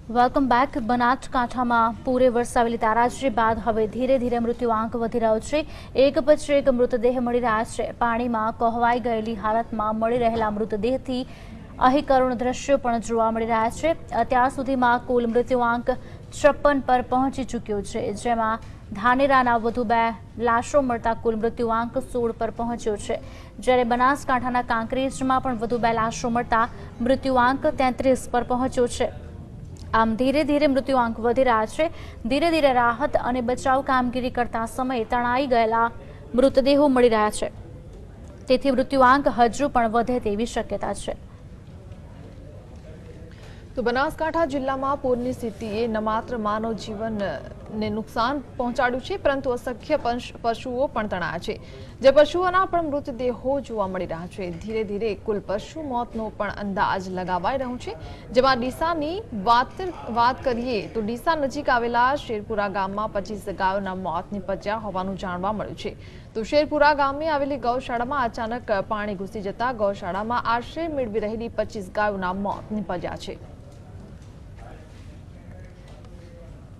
Welcome back. બનાસકાંઠામાં પૂરે વરસાવેલી તારાજી બાદ હવે ધીરે ધીરે મૃત્યુઆંક વધી રહ્યો છે। એક પછી એક મૃતદેહ મળી રહ્યા છે। પાણીમાં કોહવાઈ ગયેલી હાલતમાં મળી રહેલા મૃતદેહથી અહીં કરુણ દ્રશ્યો પણ જોવા મળી રહ્યા છે। અત્યાર સુધીમાં કુલ મૃત્યુઆંક 56 પર પહોંચી ચૂક્યો છે, જેમાં ધાનેરાના વધુ 2 લાશો મળતા કુલ મૃત્યુઆંક 16 પર પહોંચ્યો છે, જ્યારે બનાસકાંઠાના કાંકરેજમાં પણ વધુ 2 લાશો મળતા મૃત્યુઆંક 33 પર પહોંચ્યો છે। આમ ધીરે ધીરે મૃત્યુઆંક વધી રહ્યા છે। ધીરે ધીરે રાહત અને બચાવ કામગીરી કરતા સમયે તણાઈ ગયેલા મૃતદેહો મળી રહ્યા છે, તેથી મૃત્યુઆંક હજુ પણ વધે તેવી શક્યતા છે। તો બનાસકાંઠા જિલ્લામાં પૂરની સ્થિતિએ ન માત્ર માનવ જીવનને નુકસાન પહોંચાડ્યું છે, પરંતુ અસંખ્ય પશુઓ પણ તણાયા છે, જે પશુઓના પણ મૃતદેહો જોવા મળી રહ્યા છે। ધીરે ધીરે કુલ પશુ મોતનો પણ અંદાજ લગાવાઈ રહ્યો છે, જેમાં ડીસાની વાત કરીએ તો ડીસા નજીક આવેલા શેરપુરા ગામમાં 25 ગાયોના મોત નિપજ્યા હોવાનું જાણવા મળ્યું છે। તો શેરપુરા ગામે આવેલી ગૌશાળામાં અચાનક પાણી ઘૂસી જતા ગૌશાળામાં આશ્રય મેળવી રહેલી 25 ગાયોના મોત નિપજ્યા છે।